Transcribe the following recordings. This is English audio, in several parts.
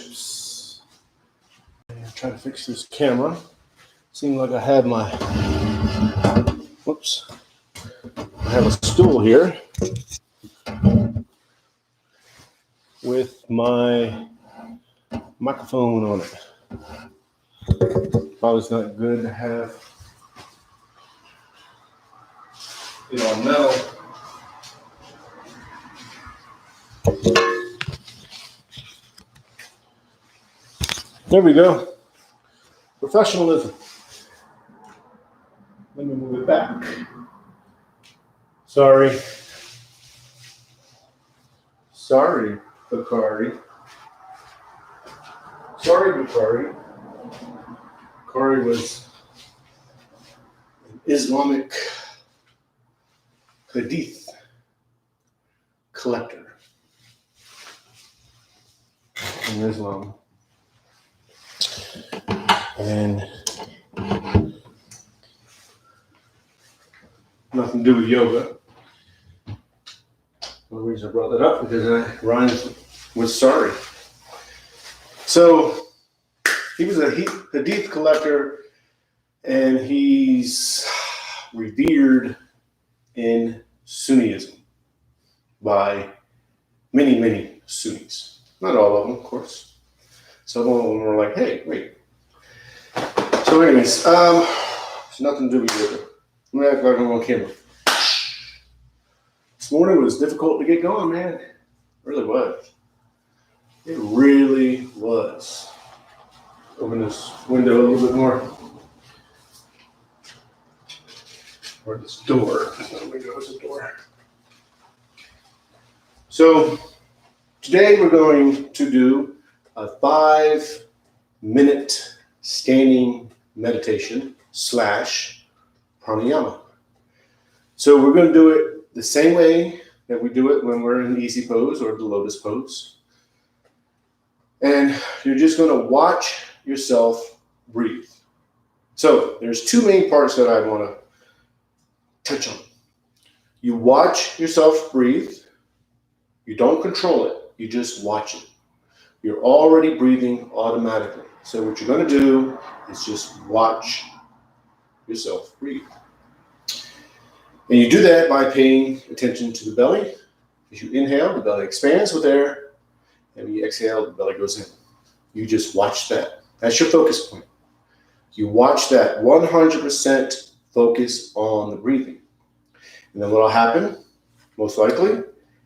Oops. I'm trying to fix this camera. Seems like I have my, whoops. I have a stool here with my microphone on it. Probably it's not good to have it on metal. There we go. Professionalism. Let me move it back. Sorry, Bakari. Sorry, Bakari. Bakari was an Islamic hadith collector in Islam. And nothing to do with yoga. The reason I brought that up because it rhymes with sorry. So he was a hadith collector, and he's revered in Sunnism by many, many Sunnis. Not all of them, of course. Some of them were like, hey, wait. So anyways, it's nothing to do with yoga. I'm going to act like I'm on camera. This morning was difficult to get going, man. It really was. It really was. Open this window a little bit more. Or this door. It's not a window, it's a door. So today we're going to do a 5-minute standing meditation / pranayama. So we're going to do it the same way that we do it when we're in the easy pose or the lotus pose. And you're just going to watch yourself breathe. So there's two main parts that I want to touch on. You watch yourself breathe. You don't control it. You just watch it. You're already breathing automatically. So what you're going to do is just watch yourself breathe. And you do that by paying attention to the belly. As you inhale, the belly expands with air. And when you exhale, the belly goes in. You just watch that. That's your focus point. You watch that 100% focus on the breathing. And then what will happen, most likely,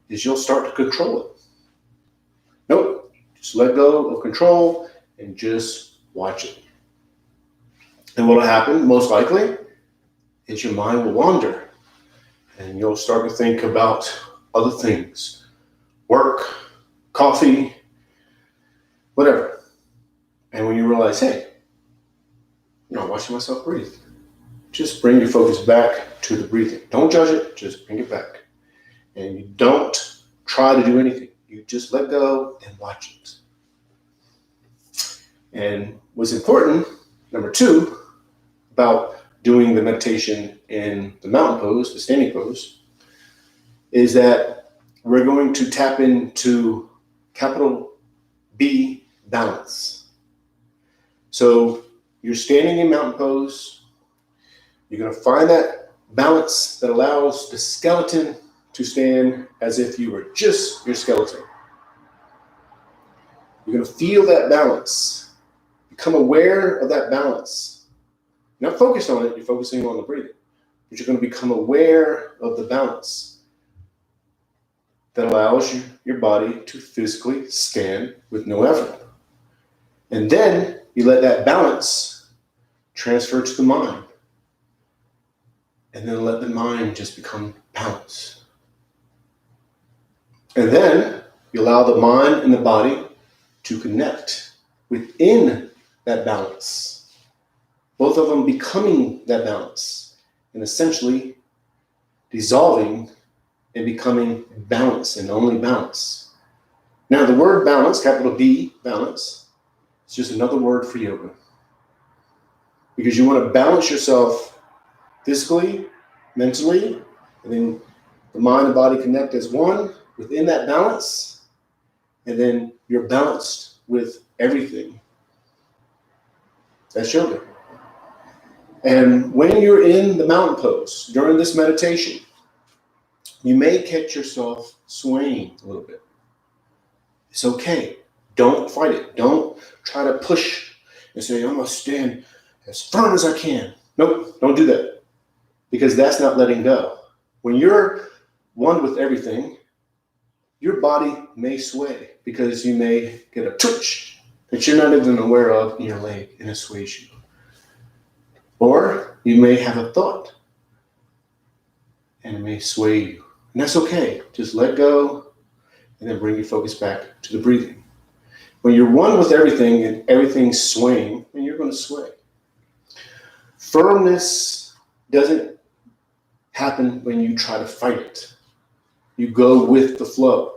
is you'll start to control it. Nope. Just let go of control and just watch it. And what will happen, most likely, is your mind will wander. And you'll start to think about other things. Work, coffee, whatever. And when you realize, hey, I'm not watching myself breathe. Just bring your focus back to the breathing. Don't judge it, just bring it back. And you don't try to do anything. You just let go and watch it. And what's important, number 2, about doing the meditation in the mountain pose, the standing pose, is that we're going to tap into capital B, balance. So you're standing in mountain pose. You're going to find that balance that allows the skeleton to stand as if you were just your skeleton. You're going to feel that balance. Become aware of that balance. You're not focused on it, you're focusing on the breathing. But you're going to become aware of the balance that allows your body to physically stand with no effort. And then you let that balance transfer to the mind. And then let the mind just become balanced. And then you allow the mind and the body to connect within that balance. Both of them becoming that balance and essentially dissolving and becoming balance and only balance. Now the word balance, capital B, balance, is just another word for yoga. Because you want to balance yourself physically, mentally, and then the mind and body connect as one within that balance, and then you're balanced with everything, that's yoga. And when you're in the mountain pose during this meditation, you may catch yourself swaying a little bit. It's okay. Don't fight it. Don't try to push and say, I'm going to stand as firm as I can. Nope, don't do that. Because that's not letting go. When you're one with everything, your body may sway because you may get a twitch that you're not even aware of in your leg and it sways you. Or you may have a thought and it may sway you. And that's okay. Just let go and then bring your focus back to the breathing. When you're one with everything and everything's swaying, then you're going to sway. Firmness doesn't happen when you try to fight it. You go with the flow.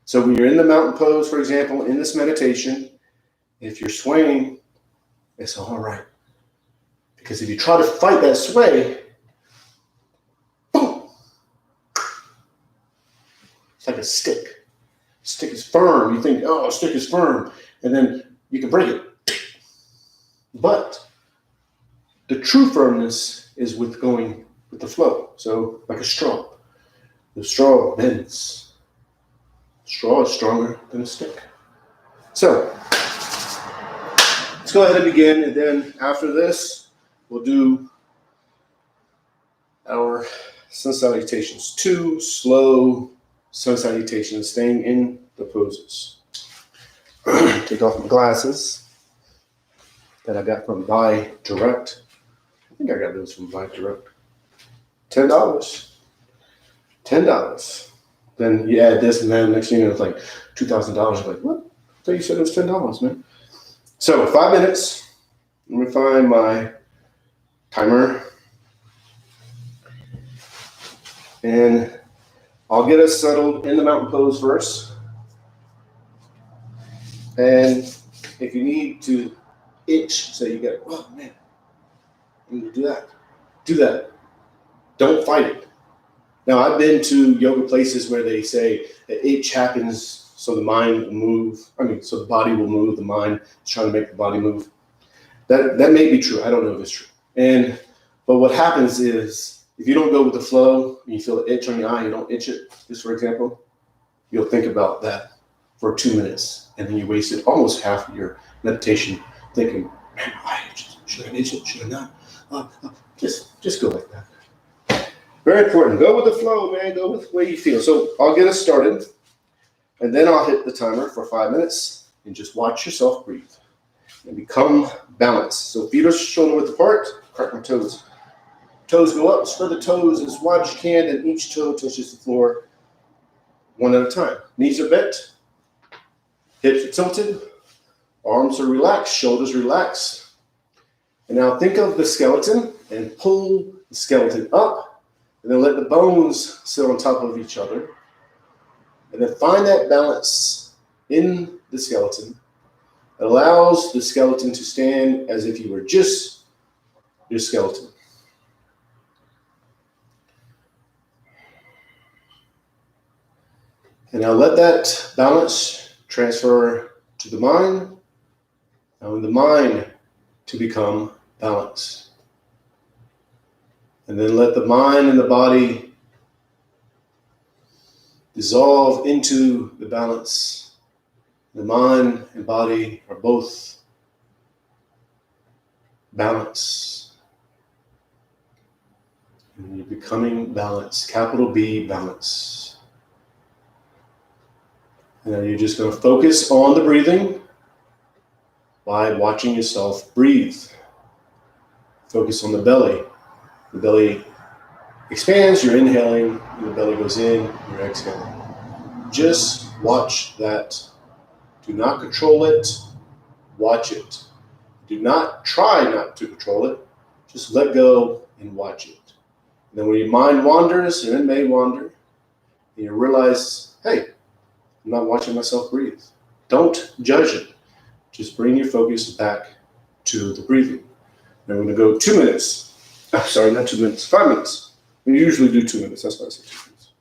So when you're in the mountain pose, for example, in this meditation, if you're swaying, it's all right. Because if you try to fight that sway, boom, it's like a stick. Stick is firm. You think, oh, a stick is firm. And then you can break it. But the true firmness is with going with the flow. So like a straw. The straw bends. Straw is stronger than a stick. So let's go ahead and begin. And then after this, we'll do our sun salutations. 2 slow sun salutations, staying in the poses. Take off my glasses that I got from Buy Direct. I think I got those from Buy Direct. $10. $10. Then you add this, and then next thing you know, it's like $2,000. You're like, what? I thought you said it was $10, man. So 5 minutes. Let me find my timer. And I'll get us settled in the mountain pose first. And if you need to itch, say you got, oh man, I need to do that. Do that. Don't fight it. Now, I've been to yoga places where they say that itch happens so the mind will move. So the body will move. The mind is trying to make the body move. That may be true. I don't know if it's true. But what happens is if you don't go with the flow and you feel an itch on your eye, you don't itch it, just for example, you'll think about that for 2 minutes. And then you wasted almost half of your meditation thinking, man, why should I itch it? Should I not? Just go like that. Very important. Go with the flow, man. Go with the way you feel. So I'll get us started, and then I'll hit the timer for 5 minutes, and just watch yourself breathe and become balanced. So feet are shoulder width apart. Crack my toes. Toes go up. Spread the toes as wide as you can, and each toe touches the floor one at a time. Knees are bent. Hips are tilted. Arms are relaxed. Shoulders relaxed. And now think of the skeleton and pull the skeleton up. And then let the bones sit on top of each other. And then find that balance in the skeleton. It allows the skeleton to stand as if you were just your skeleton. And now let that balance transfer to the mind. Now in the mind to become balanced. And then let the mind and the body dissolve into the balance. The mind and body are both balanced. And you're becoming balanced, capital B, balance. And then you're just going to focus on the breathing by watching yourself breathe. Focus on the belly. The belly expands, you're inhaling, and the belly goes in, you're exhaling. Just watch that. Do not control it, watch it. Do not try not to control it, just let go and watch it. And then when your mind wanders, and it may wander, and you realize, hey, I'm not watching myself breathe. Don't judge it. Just bring your focus back to the breathing. Now we're going to go 2 minutes. Sorry, not 2 minutes, 5 minutes. We usually do 2 minutes. That's why I say 2 minutes.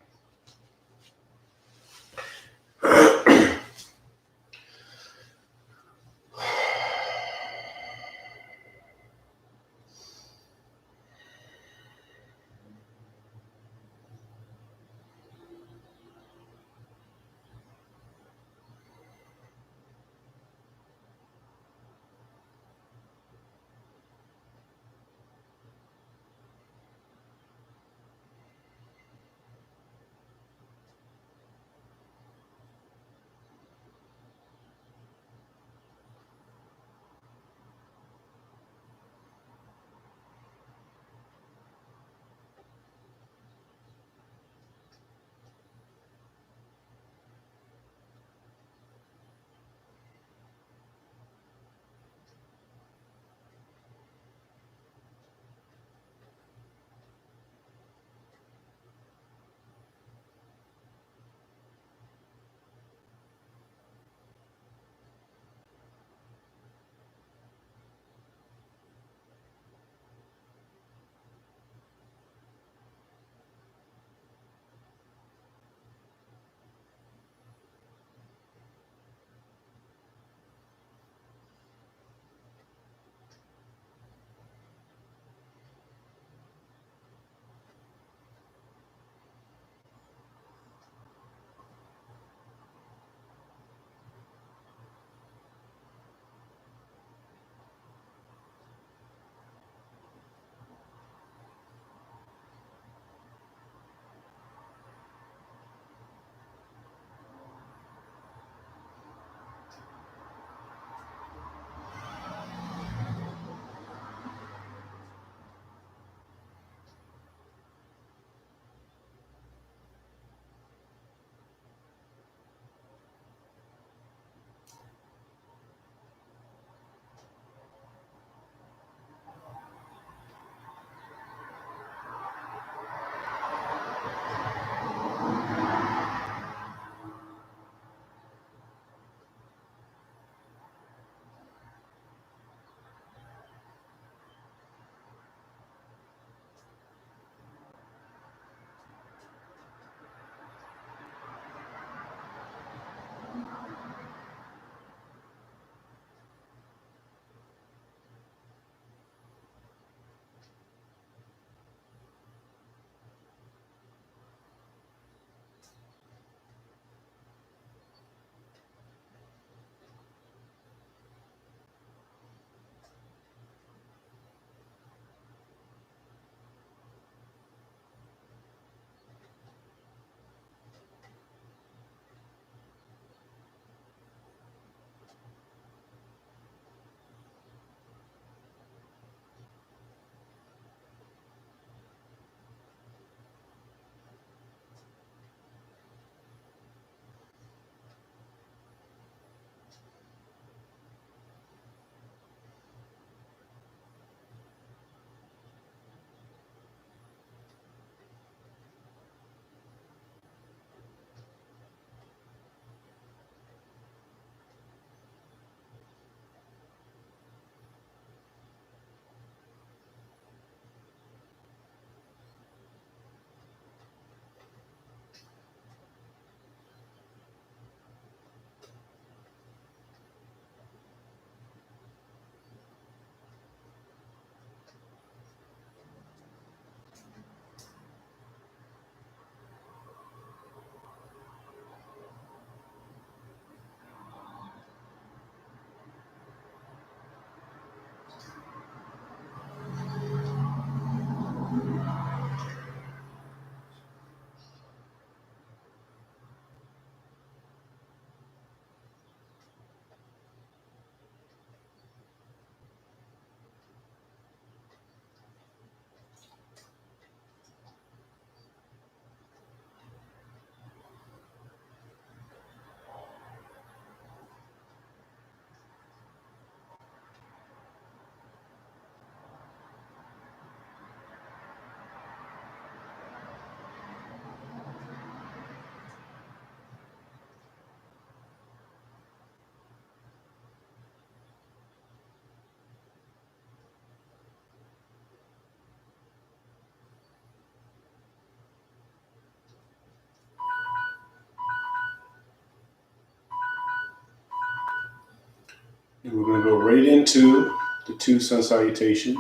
And we're going to go right into the 2 sun salutations.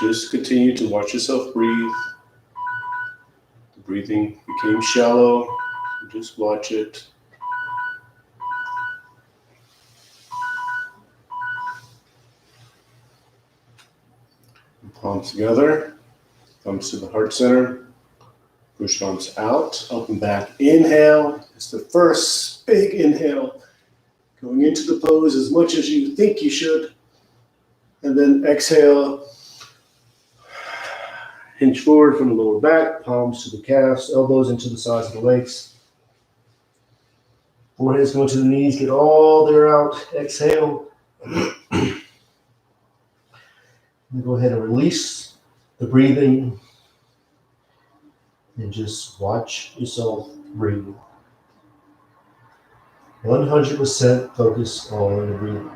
Just continue to watch yourself breathe. The breathing became shallow. Just watch it. Palms together, thumbs to the heart center. Push thumbs out, up and back. Inhale. It's the first big inhale. Going into the pose as much as you think you should. And then exhale. Hinge forward from the lower back, palms to the calves, elbows into the sides of the legs. Forehead's going to the knees, get all the air out. Exhale. And go ahead and release the breathing. And just watch yourself breathe. 100% focus on the breathing.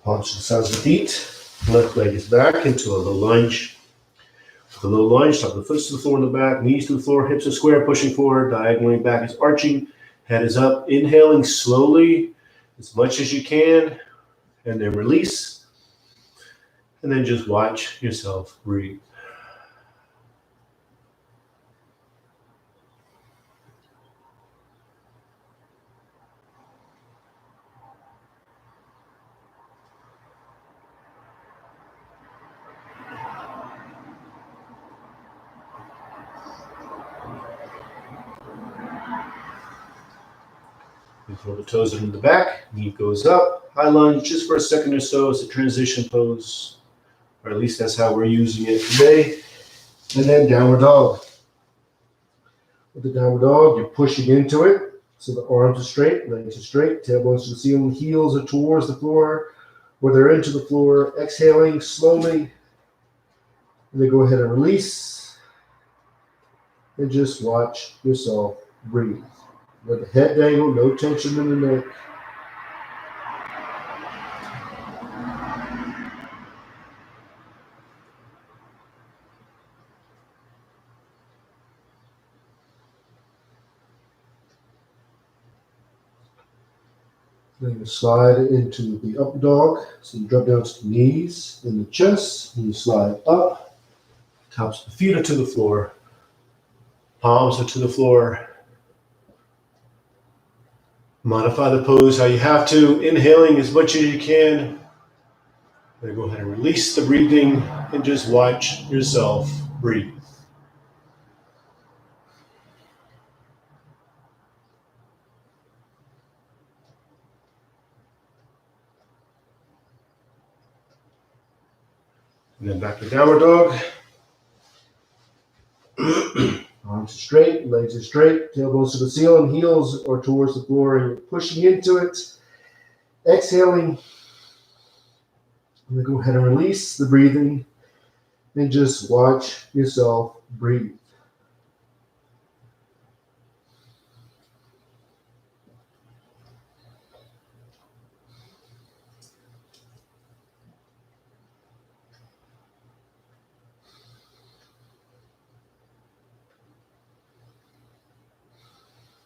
Palms to the sides of the feet. Left leg is back into a low lunge. With a low lunge, top of the foot to the floor in the back, knees to the floor, hips are square, pushing forward, diagonally back is arching, head is up, inhaling slowly as much as you can, and then release. And then just watch yourself breathe. You throw the toes into the back, knee goes up, high lunge just for a second or so. It's a transition pose, or at least that's how we're using it today. And then downward dog. With the downward dog, you're pushing into it. So the arms are straight, legs are straight, tailbones to the ceiling, heels are towards the floor, or they're into the floor. Exhaling slowly. And then go ahead and release. And just watch yourself breathe. Let the head dangle, no tension in the neck. Then you slide into the up dog. So you drop down to the knees and the chest, and you slide up. Tops of the feet are to the floor. Palms are to the floor. Modify the pose how you have to, inhaling as much as you can. Then go ahead and release the breathing and just watch yourself breathe. And then back to downward dog. Arms are straight, legs are straight, tailbones to the ceiling, heels are towards the floor, and you're pushing into it. Exhaling. And then go ahead and release the breathing and just watch yourself breathe.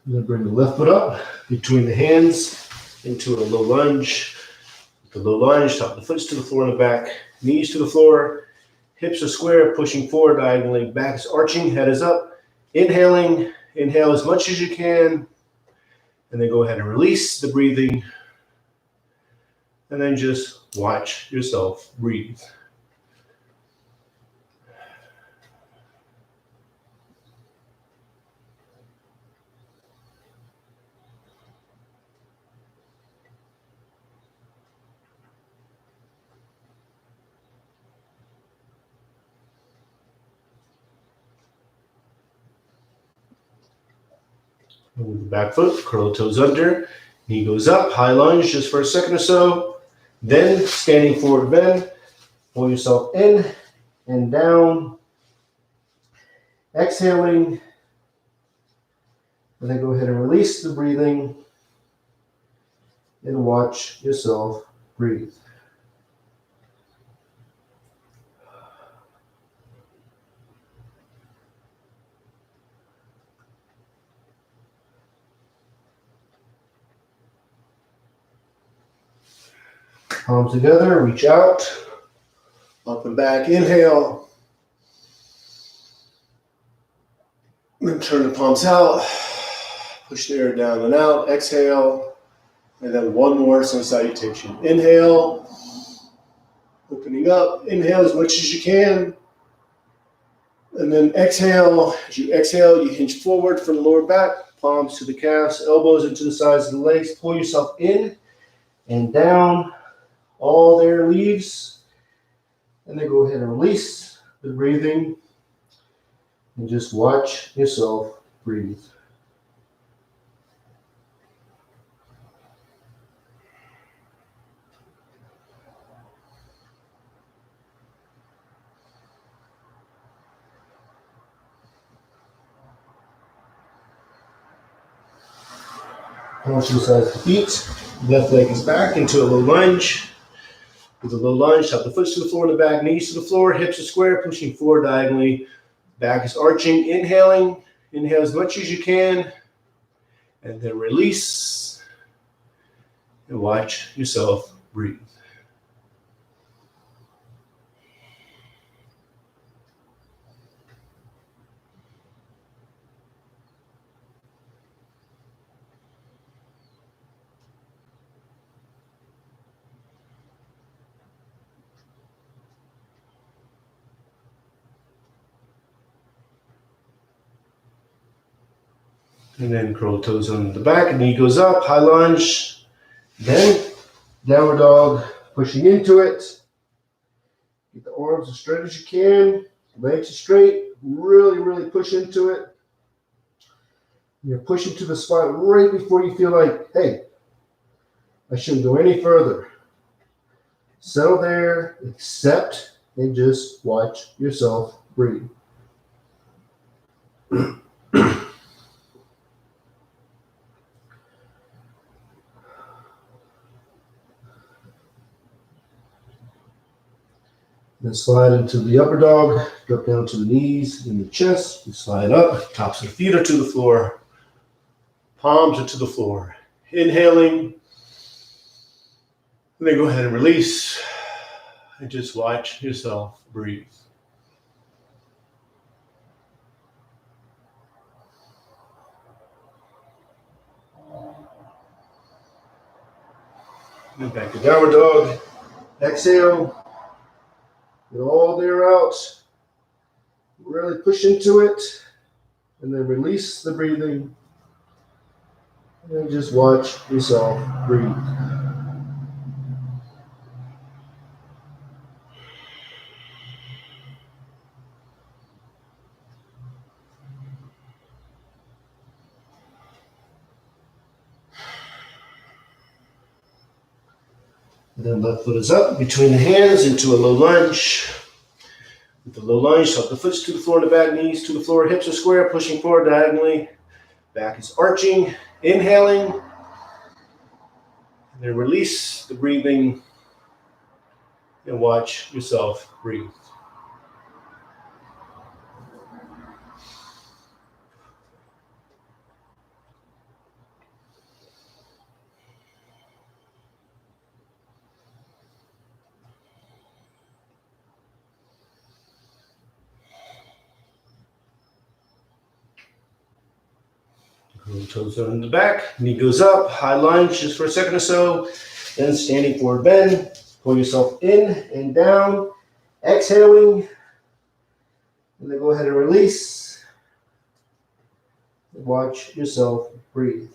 I'm going to bring the left foot up between the hands into a low lunge. The low lunge, top of the foot to the floor and the back, knees to the floor, hips are square, pushing forward diagonally, back is arching, head is up. Inhaling, inhale as much as you can, and then go ahead and release the breathing, and then just watch yourself breathe. With the back foot, curl the toes under, knee goes up, high lunge just for a second or so. Then standing forward bend, pull yourself in and down. Exhaling, and then go ahead and release the breathing and watch yourself breathe. Palms together, reach out, up and back, inhale. Then turn the palms out, push the air down and out, exhale. And then one more sun salutation. Inhale, opening up, inhale as much as you can. And then exhale, as you exhale, you hinge forward from the lower back, palms to the calves, elbows into the sides of the legs, pull yourself in and down. All the air leaves. And then go ahead and release the breathing and just watch yourself breathe. Palms to the sides of the feet. Left leg is back into a low lunge. With a low lunge, top the foot to the floor in the back, knees to the floor, hips are square, pushing forward diagonally. Back is arching, inhaling. Inhale as much as you can. And then release. And watch yourself breathe. And then curl toes on the back, knee goes up, high lunge. Then downward dog, pushing into it. Get the arms as straight as you can, legs are straight, really push into it. You're pushing to the spot right before you feel like, hey, I shouldn't go any further. Settle there, accept, and just watch yourself breathe. Then slide into the upper dog, drop down to the knees and the chest. You slide up, tops of the feet are to the floor, palms are to the floor. Inhaling, and then go ahead and release, and just watch yourself breathe. Then back to downward dog, exhale. Get all the air out, really push into it, and then release the breathing, and just watch yourself breathe. And then left foot is up between the hands into a low lunge. With the low lunge, tuck the foot to the floor in the back, knees to the floor, hips are square, pushing forward diagonally. Back is arching, inhaling. And then release the breathing and watch yourself breathe. Toes down in the back, knee goes up, high lunge just for a second or so, then standing forward bend, pull yourself in and down, exhaling, and then go ahead and release. Watch yourself breathe.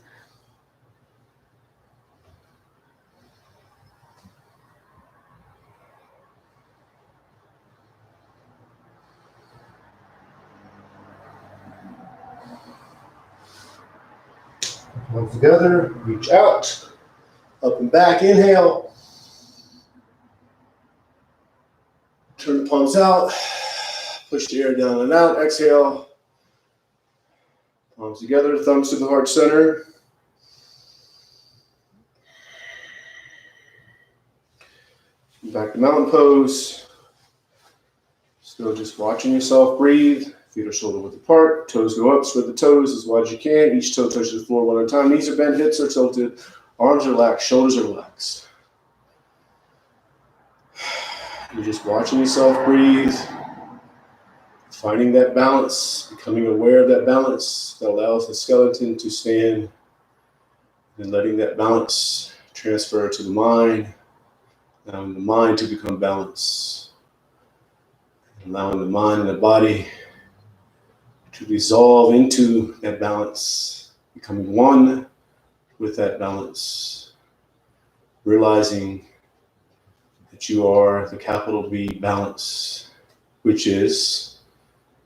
Palms together, reach out, up and back, inhale. Turn the palms out, push the air down and out, exhale. Palms together, thumbs to the heart center. Back to mountain pose. Still just watching yourself breathe. Feet are shoulder width apart, toes go up, spread the toes as wide as you can. Each toe touches the floor one at a time. Knees are bent, hips are tilted, arms are relaxed, shoulders are relaxed. You're just watching yourself breathe, finding that balance, becoming aware of that balance that allows the skeleton to stand, and letting that balance transfer to the mind, allowing the mind to become balanced, allowing the mind and the body to dissolve into that balance, becoming one with that balance, realizing that you are the capital B balance, which is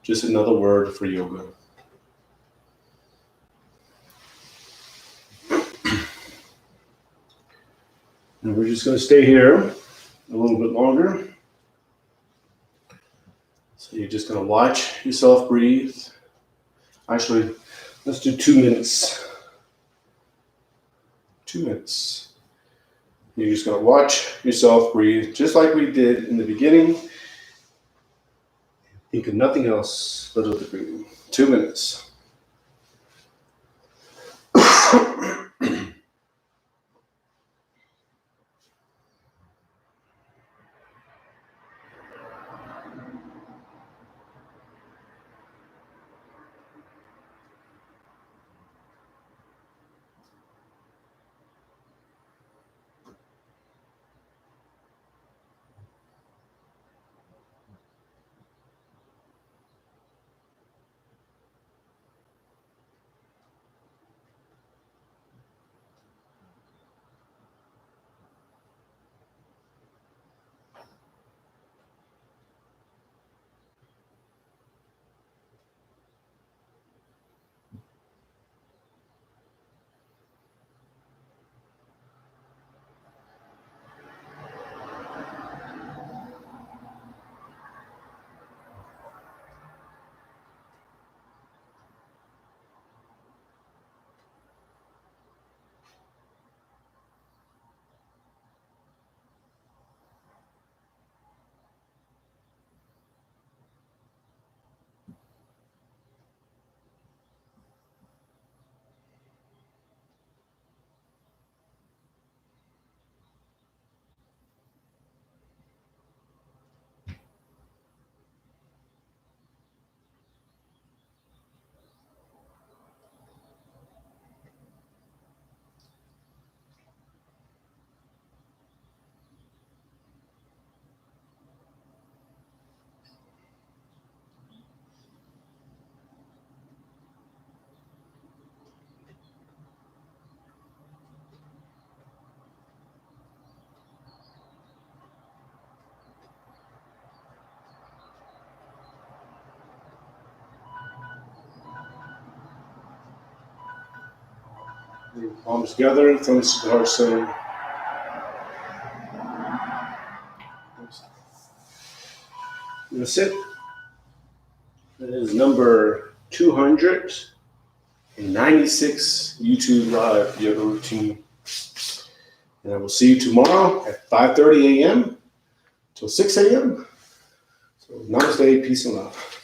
just another word for yoga. And we're just going to stay here a little bit longer. So you're just going to watch yourself breathe. Actually, let's do 2 minutes. 2 minutes. You're just going to watch yourself breathe, just like we did in the beginning. Think of nothing else but of the breathing. 2 minutes. Palms together, thumbs to the heart center. That's it. That is number 296 YouTube Live Yoga Routine. And I will see you tomorrow at 5:30 a.m. till 6 a.m. So namaste, peace and love.